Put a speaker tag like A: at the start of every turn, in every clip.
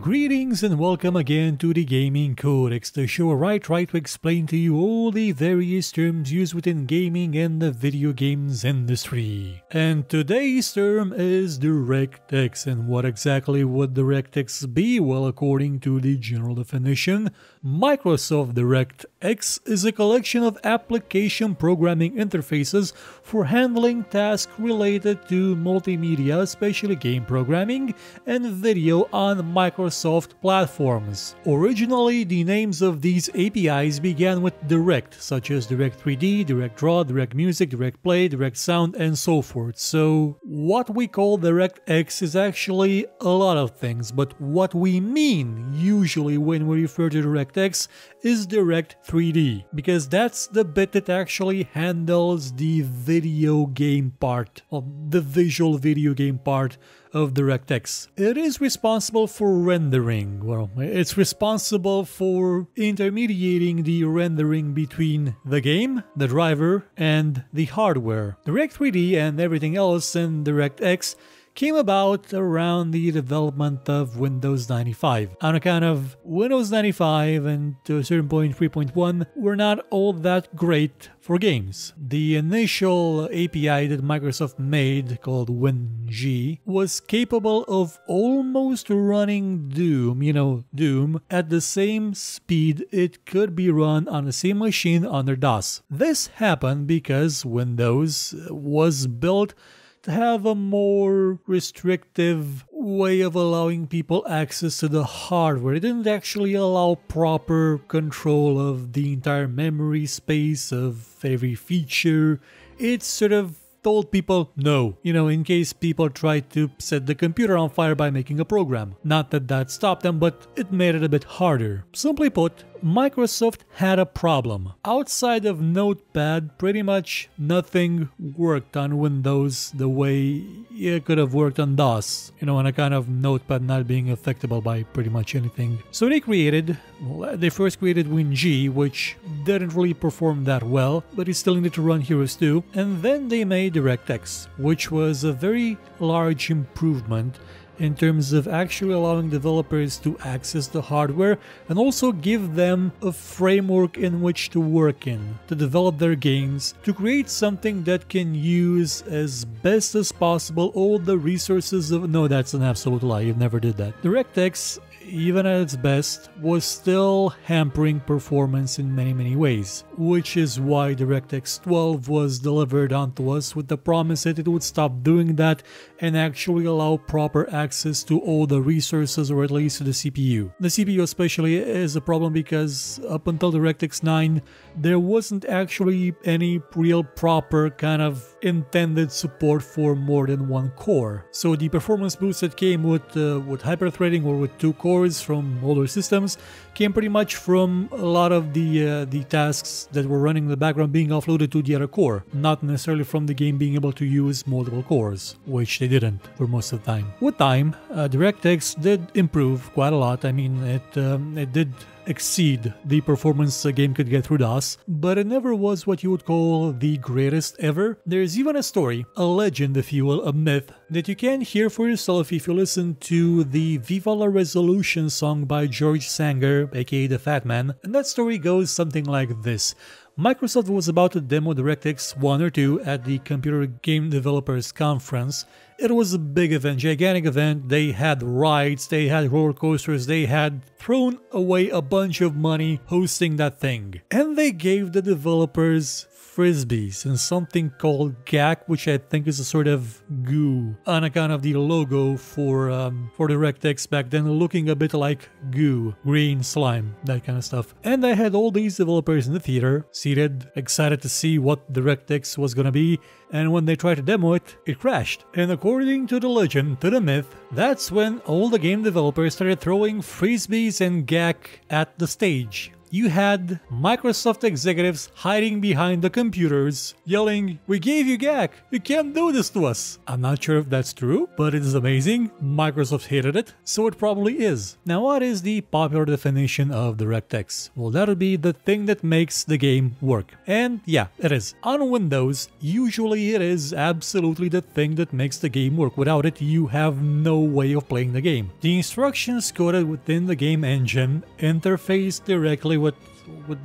A: Greetings and welcome again to the Gaming Codex, the show where I try to explain to you all the various terms used within gaming and the video games industry. And today's term is DirectX. And what exactly would DirectX be? Well, according to the general definition, Microsoft DirectX is a collection of application programming interfaces for handling tasks related to multimedia, especially game programming and video on Microsoft platforms. Originally, the names of these APIs began with Direct, such as Direct 3D, Direct Draw, Direct Music, Direct Play, Direct Sound, and so forth. So what we call DirectX is actually a lot of things, but what we mean usually when we refer to DirectX is Direct 3D, because that's the bit that actually handles the video game part, or the visual video game part of DirectX. It is responsible for rendering. Well, it's responsible for intermediating the rendering between the game, the driver, and the hardware. Direct 3D and everything else in DirectX came about around the development of Windows 95. On account of Windows 95 and to a certain point 3.1 were not all that great for games. The initial API that Microsoft made, called WinG, was capable of almost running Doom, at the same speed it could be run on the same machine under DOS. This happened because Windows was built to have a more restrictive way of allowing people access to the hardware. It didn't actually allow proper control of the entire memory space of every feature. It sort of told people no, in case people tried to set the computer on fire by making a program. Not that that stopped them, but it made it a bit harder. Simply put, Microsoft had a problem. Outside of Notepad, pretty much nothing worked on Windows the way it could have worked on DOS, on account of Notepad not being affectable by pretty much anything. So they first created WinG, which didn't really perform that well, but it still needed to run Heroes 2, and then they made DirectX, which was a very large improvement in terms of actually allowing developers to access the hardware and also give them a framework in which to work in, to develop their games, to create something that can use as best as possible all the resources of... No, that's an absolute lie, you never did that. DirectX, even at its best, was still hampering performance in many ways, which is why DirectX 12 was delivered onto us with the promise that it would stop doing that and actually allow proper access to all the resources, or at least to the CPU. The CPU especially is a problem because up until DirectX 9 there wasn't actually any real proper kind of intended support for more than one core. So the performance boost that came with hyperthreading or with two cores from older systems came pretty much from a lot of the tasks that were running in the background being offloaded to the other core, not necessarily from the game being able to use multiple cores, which they didn't for most of the time. With time, DirectX did improve quite a lot. I mean, it did exceed the performance a game could get through DOS, but it never was what you would call the greatest ever. There's even a story, a legend if you will, a myth, that you can hear for yourself if you listen to the Viva La Resolution song by George Sanger, aka the Fat Man, and that story goes something like this. Microsoft was about to demo DirectX 1 or 2 at the Computer Game Developers Conference. It was a big event, gigantic event. They had rides, they had roller coasters, they had thrown away a bunch of money hosting that thing. And they gave the developers frisbees and something called GAC, which I think is a sort of goo, on account of the logo for DirectX back then, looking a bit like goo, green slime, that kind of stuff. And I had all these developers in the theater, seated, excited to see what DirectX was gonna be, and when they tried to demo it, it crashed. And according to the legend, to the myth, that's when all the game developers started throwing frisbees and GAC at the stage. you had Microsoft executives hiding behind the computers, yelling, "We gave you GAC, you can't do this to us." I'm not sure if that's true, but it is amazing. Microsoft hated it, so it probably is. Now, what is the popular definition of DirectX? Well, that would be the thing that makes the game work. And yeah, it is. On Windows, usually it is absolutely the thing that makes the game work. Without it, you have no way of playing the game. The instructions coded within the game engine interface directly with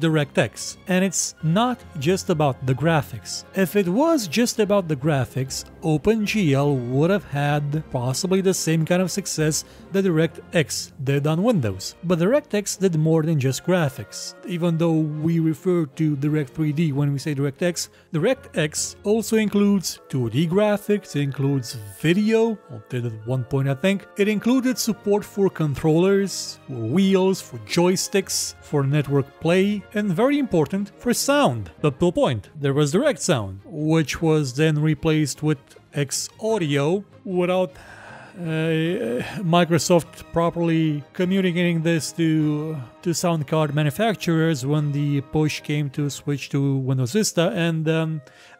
A: DirectX. And it's not just about the graphics. If it was just about the graphics, OpenGL would have had possibly the same kind of success that DirectX did on Windows. But DirectX did more than just graphics. Even though we refer to Direct3D when we say DirectX, DirectX also includes 2D graphics, it includes video, or did at one point I think. It included support for controllers, for wheels, for joysticks, for network play, and very important, for sound. Up to a point, there was direct sound, which was then replaced with X audio without Microsoft properly communicating this to sound card manufacturers when the push came to switch to Windows Vista, and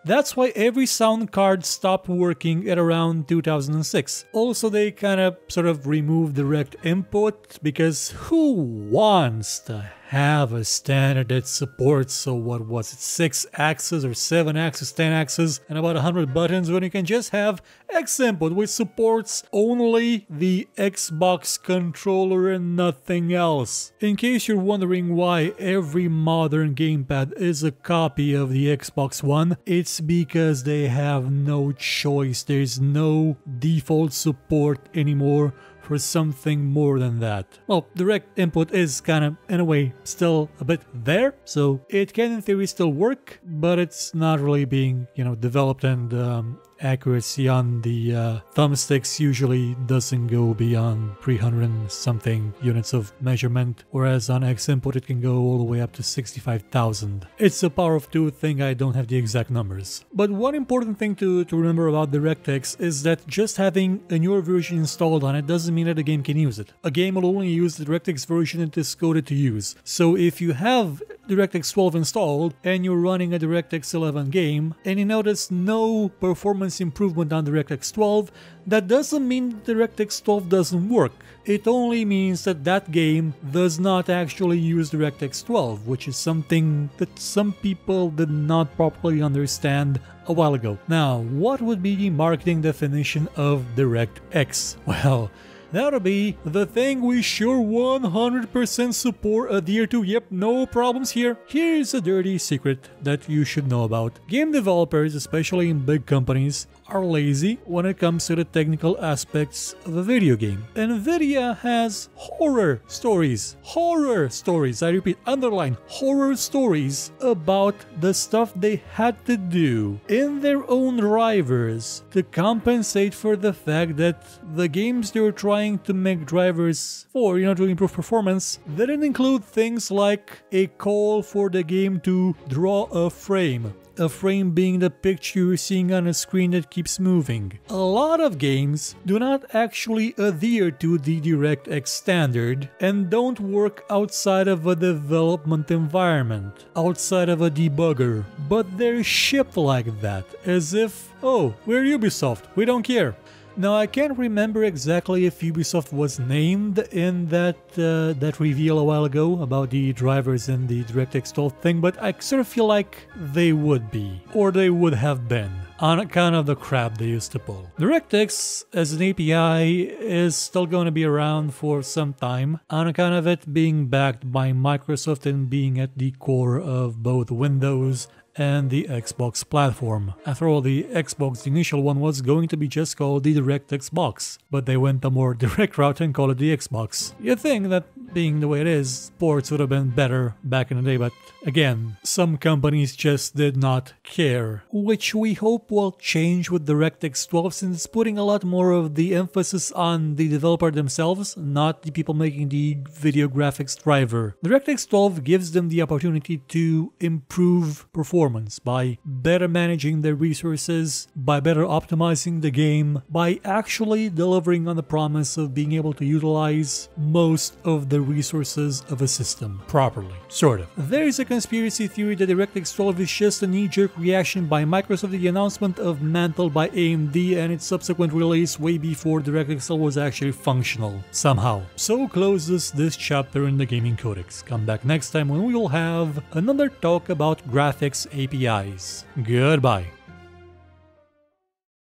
A: that's why every sound card stopped working at around 2006. Also, they kind of sort of removed direct input, because who wants to have a standard that supports, so what was it, 6 axes or 7 axes, 10 axes, and about 100 buttons, when you can just have X input, which supports only the Xbox controller and nothing else. In case you're wondering why every modern gamepad is a copy of the Xbox One, it's because they have no choice. There's no default support anymore for something more than that. Well, direct input is kind of, in a way, still a bit there, so it can in theory still work, but it's not really being, developed, and accuracy on the thumbsticks usually doesn't go beyond 300 and something units of measurement, whereas on X input it can go all the way up to 65,000. It's a power of 2 thing, I don't have the exact numbers. But one important thing to remember about DirectX is that just having a newer version installed on it doesn't mean that a game can use it. A game will only use the DirectX version it is coded to use. So if you have DirectX 12 installed and you're running a DirectX 11 game and you notice no performance improvement on DirectX 12, that doesn't mean DirectX 12 doesn't work. It only means that that game does not actually use DirectX 12, which is something that some people did not properly understand a while ago. Now, what would be the marketing definition of DirectX? Well, that'll be the thing we sure 100% support, adhere to. Yep, no problems here. Here's a dirty secret that you should know about. Game developers, especially in big companies, are lazy when it comes to the technical aspects of a video game. NVIDIA has horror stories, I repeat, underline, horror stories about the stuff they had to do in their own drivers to compensate for the fact that the games they were trying to make drivers for, to improve performance, didn't include things like a call for the game to draw a frame. A frame being the picture you're seeing on a screen that keeps moving. A lot of games do not actually adhere to the DirectX standard and don't work outside of a development environment, outside of a debugger, but they're shipped like that, as if, oh, we're Ubisoft, we don't care. Now, I can't remember exactly if Ubisoft was named in that reveal a while ago about the drivers and the DirectX 12 thing, but I sort of feel like they would be, or they would have been, on account of the crap they used to pull. DirectX as an API is still going to be around for some time, on account of it being backed by Microsoft and being at the core of both Windows and the Xbox platform. After all, the Xbox, the initial one, was going to be just called the DirectX box, but they went a more direct route and called it the Xbox. You'd think that, being the way it is, ports would have been better back in the day, but again, some companies just did not care, which we hope will change with DirectX 12, since it's putting a lot more of the emphasis on the developer themselves, not the people making the video graphics driver. DirectX 12 gives them the opportunity to improve performance by better managing their resources, by better optimizing the game, by actually delivering on the promise of being able to utilize most of the resources of a system properly. Sort of. There is a conspiracy theory that DirectX 12 is just a knee-jerk reaction by Microsoft to the announcement of Mantle by AMD and its subsequent release way before DirectX 12 was actually functional, somehow. So closes this chapter in the Gaming Codex. Come back next time when we will have another talk about graphics APIs. Goodbye.